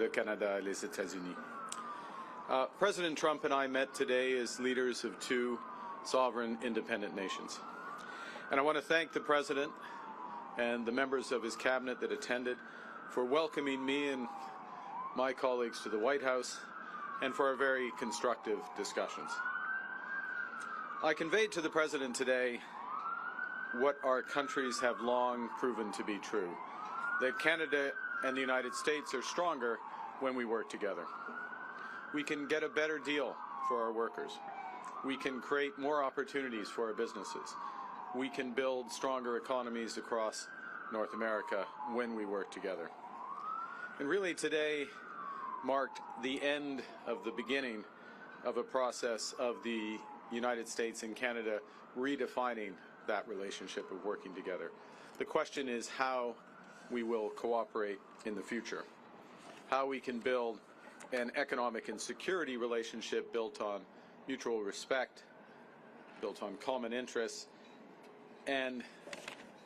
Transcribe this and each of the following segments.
le Canada et les États-Unis. President Trump and I met today as leaders of two sovereign independent nations. And I want to thank the President and the members of his cabinet that attended for welcoming me and my colleagues to the White House and for our very constructive discussions. I conveyed to the President today what our countries have long proven to be true, that Canada and the United States are stronger when we work together. We can get a better deal for our workers. We can create more opportunities for our businesses. We can build stronger economies across North America when we work together. And really today marked the end of the beginning of a process of the United States and Canada redefining that relationship of working together. The question is how we will cooperate in the future, how we can build an economic and security relationship built on mutual respect, built on common interests, and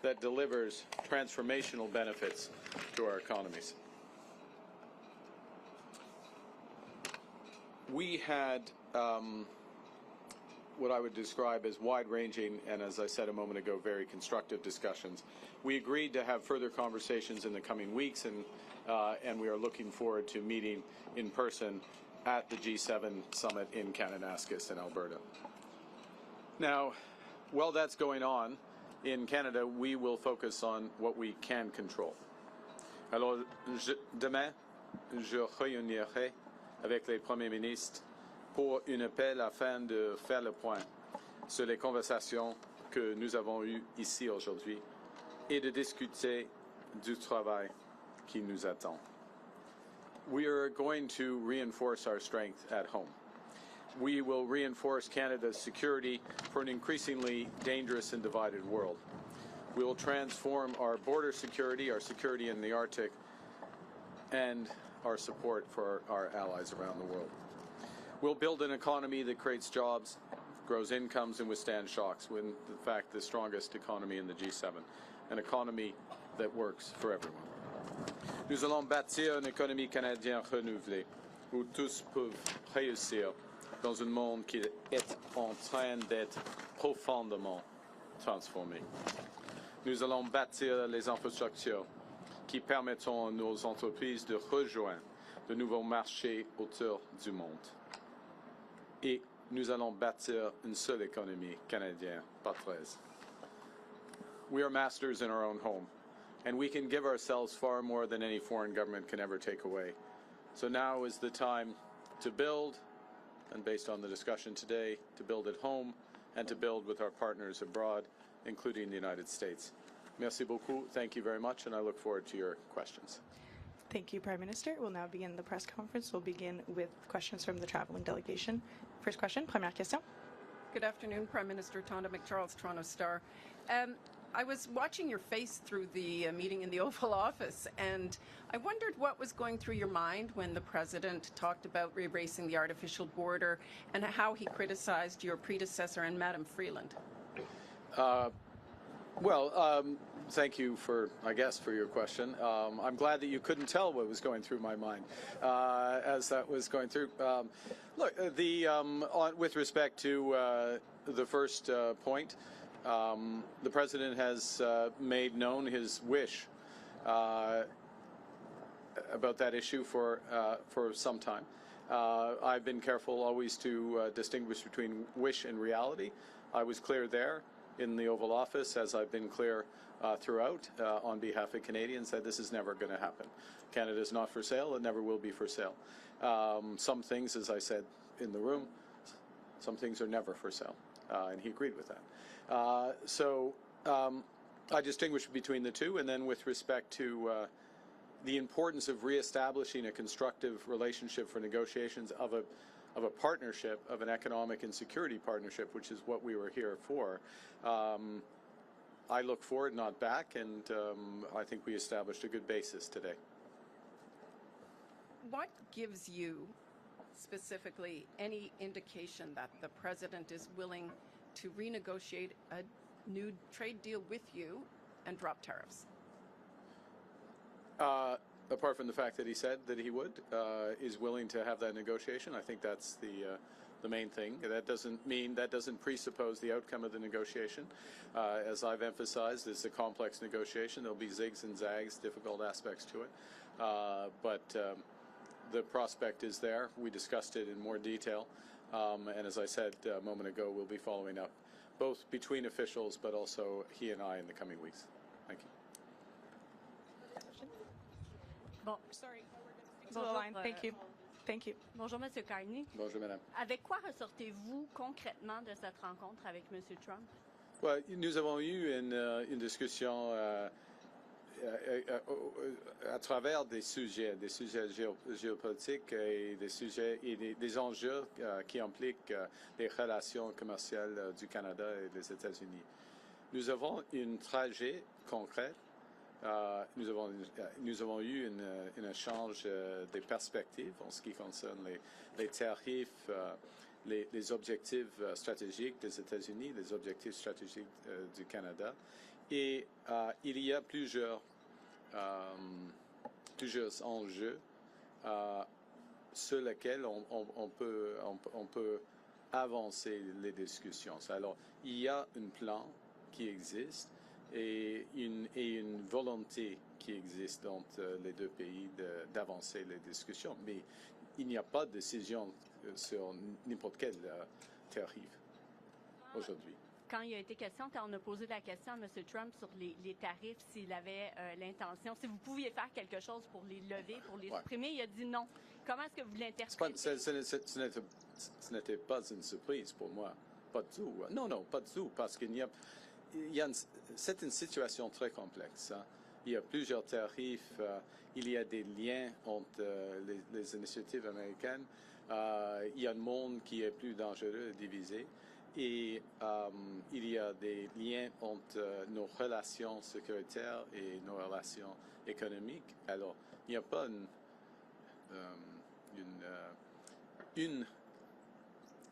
that delivers transformational benefits to our economies. We had what I would describe as wide-ranging and, as I said a moment ago, very constructive discussions. We agreed to have further conversations in the coming weeks, and we are looking forward to meeting in person at the G7 summit in Kananaskis in Alberta. Now, while that's going on, in Canada, we will focus on what we can control. Alors, demain, je réunirai avec les premiers ministres pour un appel afin de faire le point sur les conversations que nous avons eues ici aujourd'hui et de discuter du travail qui nous attend. We are going to reinforce our strength at home. We will reinforce Canada's security for an increasingly dangerous and divided world. We will transform our border security, our security in the Arctic, and our support for our allies around the world. We'll build an economy that creates jobs, grows incomes, and withstands shocks, when, in fact, the strongest economy in the G7, an economy that works for everyone. Nous allons bâtir une économie canadienne renouvelée, où tous peuvent réussir dans un monde qui est en train d'être profondément transformé. Nous allons bâtir les infrastructures qui permettront à nos entreprises de rejoindre de nouveaux marchés autour du monde. Et nous allons bâtir une seule économie canadienne, pas 13. We are masters in our own home, and we can give ourselves far more than any foreign government can ever take away. So now is the time to build, and based on the discussion today, to build at home and to build with our partners abroad, including the United States. Merci beaucoup. Thank you very much, and I look forward to your questions. Thank you, Prime Minister. We'll now begin the press conference. We'll begin with questions from the traveling delegation. First question, première question. Good afternoon, Prime Minister Tonda McCharles, Toronto Star. I was watching your face through the meeting in the Oval Office, and I wondered what was going through your mind when the President talked about erasing the artificial border and how he criticized your predecessor and Madam Freeland. Thank you for, I guess, for your question. I'm glad that you couldn't tell what was going through my mind as that was going through. Look, with respect to the first point, the President has made known his wish about that issue for some time. I've been careful always to distinguish between wish and reality. I was clear there in the Oval Office, as I've been clear throughout on behalf of Canadians, that this is never going to happen. Canada is not for sale. It never will be for sale. Some things, as I said in the room, some things are never for sale, and he agreed with that. I distinguish between the two, and then with respect to the importance of reestablishing a constructive relationship for negotiations of a partnership, of an economic and security partnership, which is what we were here for. I look forward, not back, and I think we established a good basis today. What gives you specifically any indication that the President is willing to renegotiate a new trade deal with you and drop tariffs? apart from the fact that he said that he would, is willing to have that negotiation. I think that's the main thing. That doesn't presuppose the outcome of the negotiation. As I've emphasized, it's a complex negotiation. There'll be zigs and zags, difficult aspects to it. But the prospect is there. We discussed it in more detail. And as I said a moment ago, we'll be following up both between officials, but also he and I in the coming weeks. Thank you. Bon, Sorry. Thank you. Thank you. bonjour, Monsieur Carney. Bonjour, madame. Avec quoi ressortez-vous concrètement de cette rencontre avec Monsieur Trump? Ouais, nous avons eu une discussion à travers des sujets géopolitiques et des sujets et des enjeux qui impliquent les relations commerciales du Canada et des États-Unis. Nous avons une trajet concrète. Nous avons eu un échange des perspectives en ce qui concerne les tarifs, les objectifs stratégiques des États-Unis, les objectifs stratégiques du Canada. Et il y a plusieurs enjeux sur lesquels on peut avancer les discussions. Alors, il y a un plan qui existe et une volonté qui existe entre les deux pays d'avancer les discussions. Mais il n'y a pas de décision sur n'importe quel tarif aujourd'hui. Quand il a été question, quand on a posé la question à M. Trump sur les tarifs, s'il avait l'intention, si vous pouviez faire quelque chose pour les lever, pour les supprimer, il a dit non. Comment est-ce que vous l'interprétez? Ce n'était pas une surprise pour moi. Pas du tout. Non, pas du tout, parce qu'il c'est une situation très complexe. Hein. Il y a plusieurs tarifs, il y a des liens entre les initiatives américaines, il y a un monde qui est plus dangereux, divisé, et il y a des liens entre nos relations sécuritaires et nos relations économiques. Alors, il n'y a pas une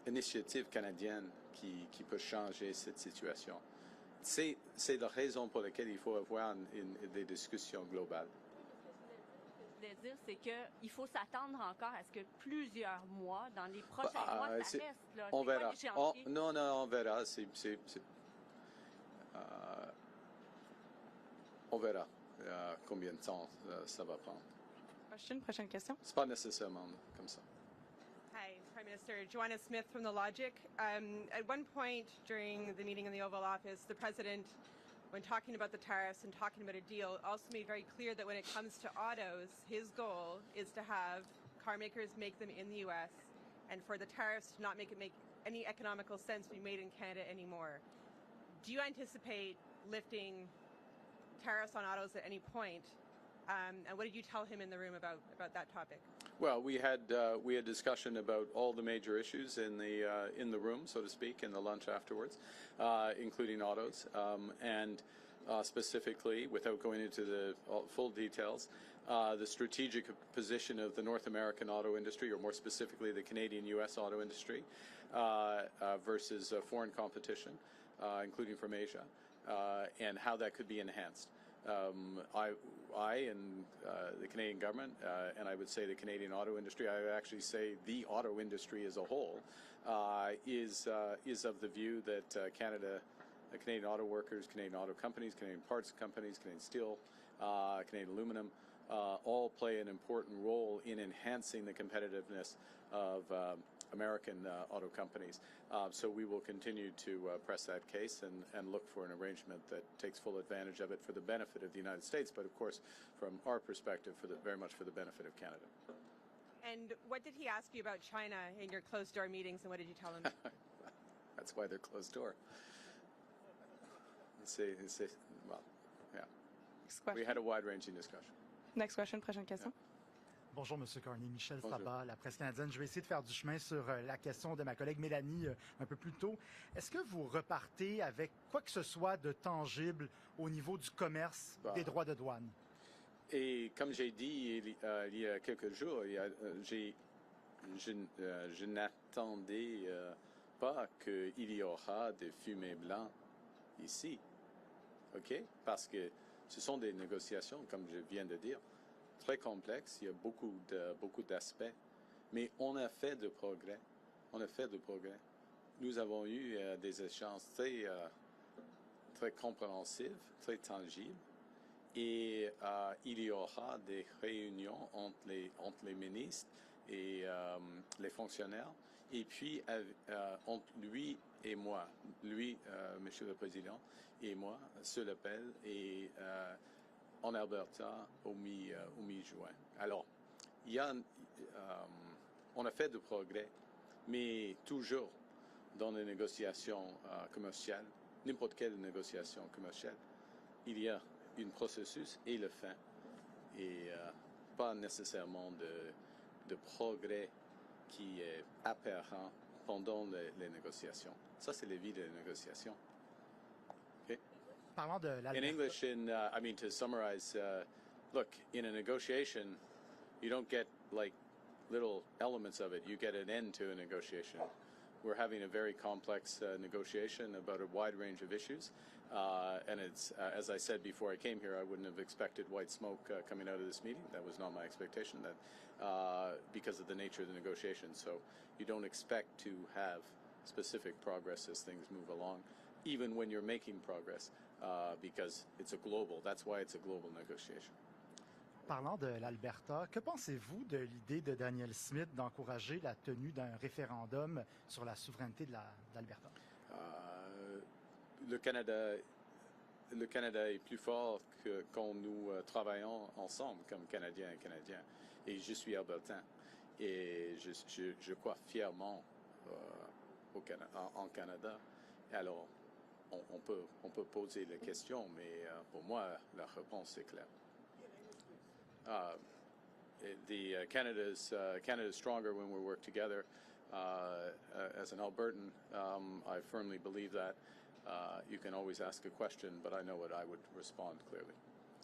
initiative canadienne qui peut changer cette situation. C'est la raison pour laquelle il faut avoir des discussions globales. Ce que je voulais dire, c'est qu'il faut s'attendre encore à ce que plusieurs mois, dans les prochains mois, ça reste. Là. On verra. Non, on verra. On verra combien de temps ça va prendre. Prochaine question. C'est pas nécessairement comme ça. Hi, Prime Minister. Joanna Smith from The Logic. At one point during the meeting in the Oval Office, the President, when talking about the tariffs and talking about a deal, also made very clear that when it comes to autos, his goal is to have car makers make them in the U.S. and for the tariffs to not make any economical sense to be made in Canada anymore. Do you anticipate lifting tariffs on autos at any point? And what did you tell him in the room about that topic? Well, we had discussion about all the major issues in the room, so to speak, in the lunch afterwards, including autos, and specifically, without going into the full details, the strategic position of the North American auto industry, or more specifically, the Canadian-U.S. auto industry, versus foreign competition, including from Asia, and how that could be enhanced. I and the Canadian government, and I would say the Canadian auto industry, I would actually say the auto industry as a whole, is of the view that Canada, Canadian auto workers, Canadian auto companies, Canadian parts companies, Canadian steel, Canadian aluminum, all play an important role in enhancing the competitiveness of American auto companies. So we will continue to press that case and look for an arrangement that takes full advantage of it for the benefit of the United States, but of course, from our perspective, very much for the benefit of Canada. And what did he ask you about China in your closed-door meetings, and what did you tell him? That's why they're closed door. Well, yeah. Next question. We had a wide-ranging discussion. Next question, prochaine question. Bonjour, M. Carney. Michel Bonjour. Sabat, la presse canadienne. Je vais essayer de faire du chemin sur la question de ma collègue Mélanie un peu plus tôt. Est-ce que vous repartez avec quoi que ce soit de tangible au niveau du commerce des droits de douane? Et comme j'ai dit il y a quelques jours, je n'attendais pas qu'il y aura des fumées blancs ici. OK? Parce que ce sont des négociations, comme je viens de dire. très complexe. Il y a beaucoup d'aspects. Mais on a fait de progrès. Nous avons eu des échanges très compréhensifs, très tangibles. Et il y aura des réunions entre les ministres et les fonctionnaires. Et puis, entre lui et moi, Monsieur le Président, et moi, sur l'appel, et en Alberta au mi-juin. Alors, on a fait de progrès, mais toujours dans les négociations commerciales, n'importe quelle négociation commerciale, il y a un processus et le fin, et pas nécessairement de progrès qui est apparent pendant les négociations. Ça, c'est la vie des négociations. Okay? Parlant de In English, to summarize, look, in a negotiation, you don't get like little elements of it. You get an end to a negotiation. We're having a very complex negotiation about a wide range of issues. And it's, as I said before I came here, I wouldn't have expected white smoke coming out of this meeting. That was not my expectation, because of the nature of the negotiation. So you don't expect to have specific progress as things move along, even when you're making progress, because that's why it's a global negotiation. Parlant de l'Alberta, que pensez-vous de l'idée de Daniel Smith d'encourager la tenue d'un référendum sur la souveraineté de l'Alberta? Le Canada est plus fort que quand nous travaillons ensemble comme Canadiens et Canadiens. Et je suis albertain. Et je crois fièrement en Canada. Alors, on peut poser la question, mais pour moi, la réponse est claire. Canada's stronger when we work together. As an Albertan, I firmly believe that. You can always ask a question, but I know what I would respond clearly.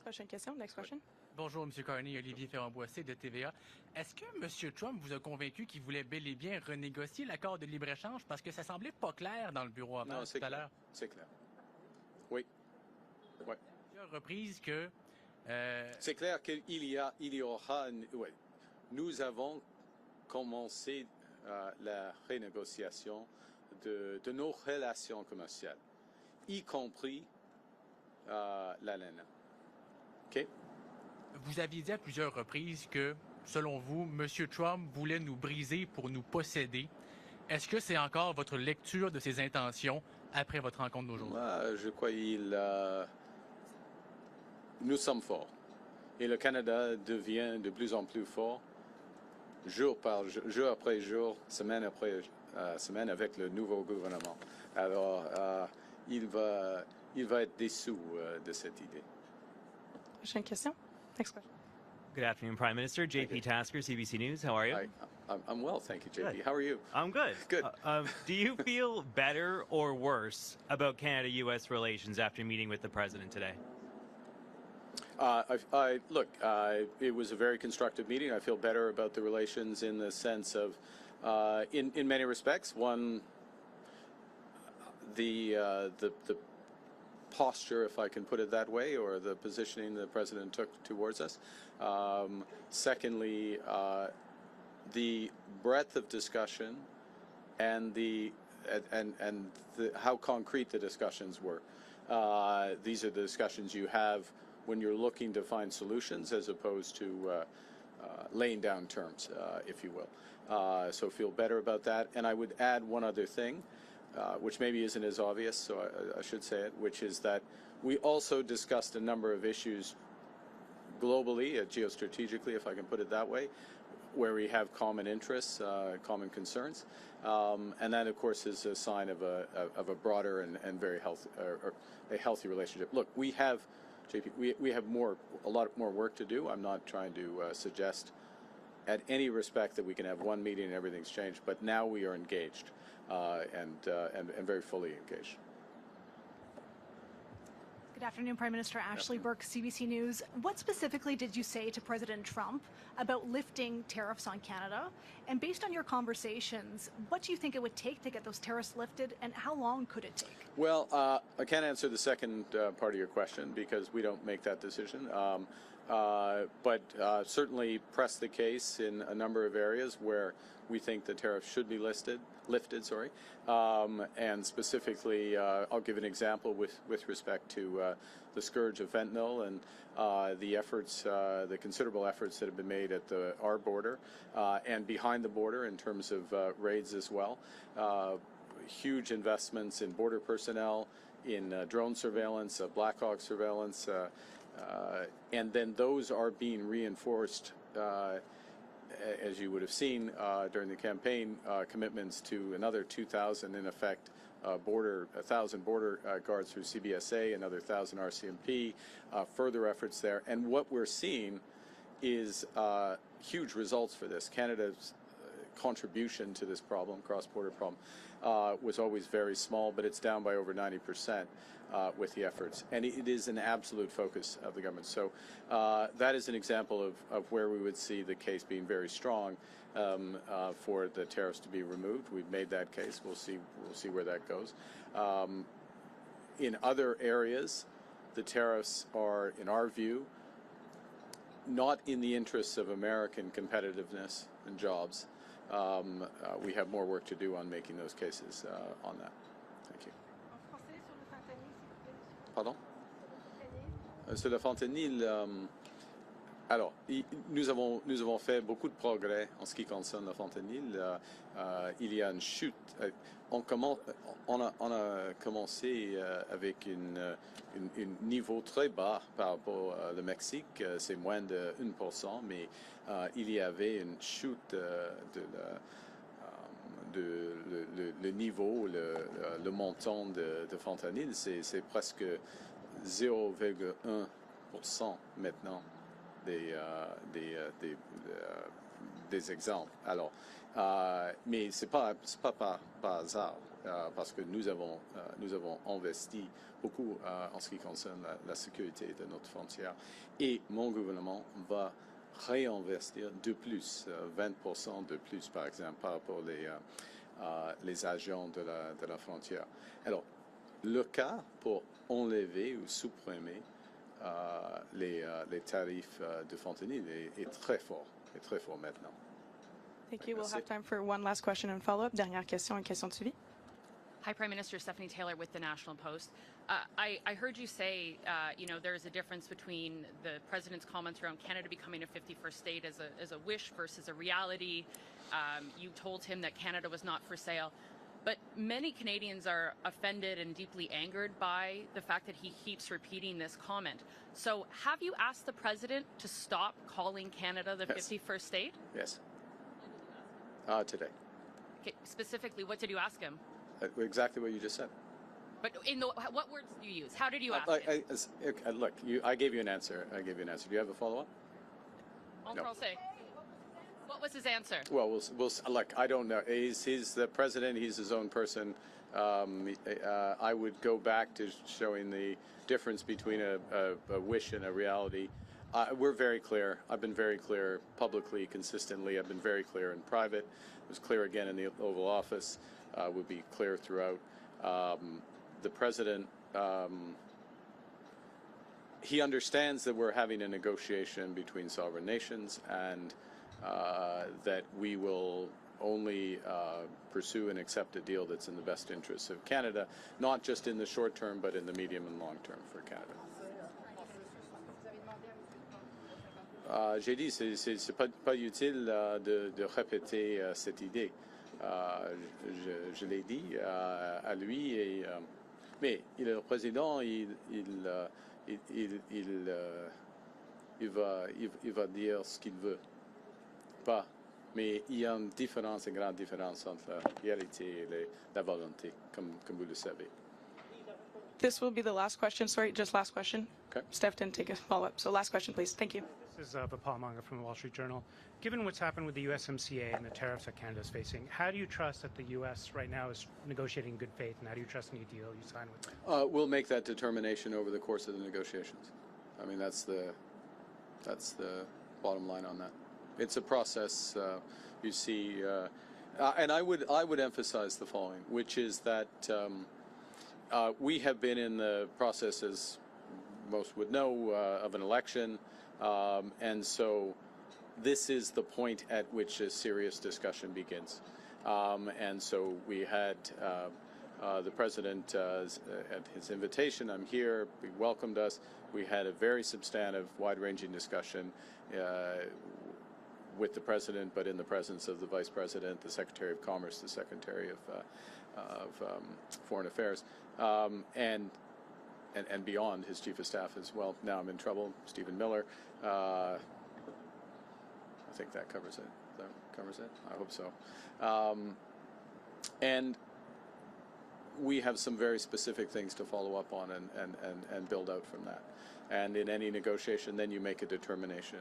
Prochaine question, next question. Bonjour, M. Carney, Olivier Ferrand-Boissé de TVA. Est-ce que M. Trump vous a convaincu qu'il voulait bel et bien renégocier l'accord de libre-échange? Parce que ça semblait pas clair dans le bureau avant Non, tout à l'heure. C'est clair. Oui. Ouais. Plusieurs reprises que... C'est clair qu'il y aura... Ouais. Nous avons commencé la renégociation de nos relations commerciales, y compris la laine. OK? Vous aviez dit à plusieurs reprises que, selon vous, M. Trump voulait nous briser pour nous posséder. Est-ce que c'est encore votre lecture de ses intentions après votre rencontre d'aujourd'hui? Je crois nous sommes forts. Et le Canada devient de plus en plus fort, jour après jour, semaine après semaine, avec le nouveau gouvernement. Alors, il va être déçu de cette idée. Prochaine question. Next question. Good afternoon, Prime Minister. JP Tasker, CBC News. How are you? I'm well, thank you, JP. Good. How are you? I'm good. Good. Do you feel better or worse about Canada-U.S. relations after meeting with the President today? Look, it was a very constructive meeting. I feel better about the relations in the sense of, in many respects, one, the posture, if I can put it that way, or the positioning the President took towards us. Secondly, the breadth of discussion and how concrete the discussions were. These are the discussions you have when you're looking to find solutions, as opposed to laying down terms, if you will. So feel better about that. And I would add one other thing, which maybe isn't as obvious, so I should say it, which is that we also discussed a number of issues globally, geostrategically, if I can put it that way, where we have common interests, common concerns. And that, of course, is a sign of a broader and very healthy, or a healthy relationship. Look, we have, JP, we have a lot more work to do. I'm not trying to suggest at any respect that we can have one meeting and everything's changed, but now we are engaged and very fully engaged. Good afternoon, Prime Minister. Ashley Burke, CBC News. What specifically did you say to President Trump about lifting tariffs on Canada? And based on your conversations, what do you think it would take to get those tariffs lifted, and how long could it take? Well, I can't answer the second part of your question because we don't make that decision. but certainly press the case in a number of areas where we think the tariff should be lifted. And specifically, I'll give an example with respect to the scourge of fentanyl and the efforts, the considerable efforts that have been made at our border and behind the border in terms of raids as well. Huge investments in border personnel, in drone surveillance, Black Hawk surveillance, and then those are being reinforced, as you would have seen during the campaign, commitments to another 2,000 in effect 1,000 border guards through CBSA, another 1,000 RCMP, further efforts there. And what we're seeing is huge results for this. Canada's contribution to this problem, cross-border problem, was always very small, but it's down by over 90% with the efforts. And it is an absolute focus of the government. So that is an example of where we would see the case being very strong for the tariffs to be removed. We've made that case. We'll see where that goes. In other areas, the tariffs are, in our view, not in the interests of American competitiveness and jobs. We have more work to do on making those cases on that. Thank you. Pardon? Sur le fentanyl, alors, nous avons fait beaucoup de progrès en ce qui concerne le fentanyl. Il y a une chute. On a commencé avec un niveau très bas par rapport au Mexique. C'est moins de 1%, mais il y avait une chute le niveau, le montant de fentanyl. C'est presque 0,1% maintenant des exemples. Alors, mais c'est pas par hasard, parce que nous avons investi beaucoup en ce qui concerne la sécurité de notre frontière, et mon gouvernement va réinvestir de plus, 20% de plus par exemple par rapport les agents de la frontière. Alors, le cas pour enlever ou supprimer les tarifs de fentanyl est très fort maintenant. Thank you. We'll have time for one last question and follow-up. Dernière question et question de suivi. Hi, Prime Minister. Stephanie Taylor with the National Post. I heard you say, there's a difference between the President's comments around Canada becoming a 51st state as a wish versus a reality. You told him that Canada was not for sale. But many Canadians are offended and deeply angered by the fact that he keeps repeating this comment. So have you asked the President to stop calling Canada the 51st state? Yes. Today. Okay, specifically, what did you ask him? Exactly what you just said. But what words did you use? How did you ask him? Look, I gave you an answer. Do you have a follow-up? En français. What was his answer? Well, we'll look. I don't know. He's the president. He's his own person. I would go back to showing the difference between a wish and a reality. We're very clear. I've been very clear publicly, consistently. I've been very clear in private. It was clear again in the Oval Office. Would be clear throughout. The president, he understands that we're having a negotiation between sovereign nations, and that we will only pursue and accept a deal that's in the best interests of Canada, not just in the short term, but in the medium and long term for Canada. J'ai dit, c'est pas utile de répéter cette idée. Je l'ai dit à lui, mais le président, il va dire ce qu'il veut. Pas, mais il y a une différence, une grande différence entre la réalité et la volonté, comme vous le savez. This will be the last question. Sorry, just last question. Okay. Steph didn't take a follow-up. So last question, please. Thank you. This is Paul Munger from the Wall Street Journal. Given what's happened with the USMCA and the tariffs that Canada is facing, how do you trust that the U.S. right now is negotiating in good faith, and how do you trust any deal you sign with them? We'll make that determination over the course of the negotiations. I mean, that's the bottom line on that. It's a process. You see, and I would emphasize the following, which is that we have been in the process, as most would know, of an election. And so this is the point at which a serious discussion begins. And so we had the President, at his invitation, I'm here, he welcomed us. We had a very substantive, wide-ranging discussion with the President, but in the presence of the Vice President, the Secretary of Commerce, the Secretary of Foreign Affairs, and beyond, his Chief of Staff as well. Now I'm in trouble, Stephen Miller. I think that covers it. That covers it? I hope so. And we have some very specific things to follow up on and build out from that. And in any negotiation, then you make a determination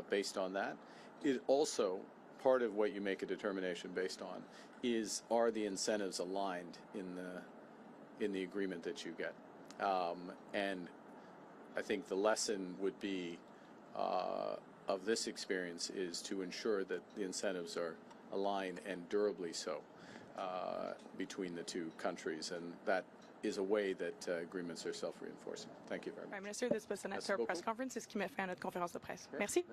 based on that. It also, part of what you make a determination based on is, are the incentives aligned in the agreement that you get? And I think the lesson would be of this experience is to ensure that the incentives are aligned and durably so between the two countries, and that is a way that agreements are self-reinforcing. Thank you very much. Prime Minister, this was the next press conference. C'est ce qui met fin à notre conférence de presse. Merci.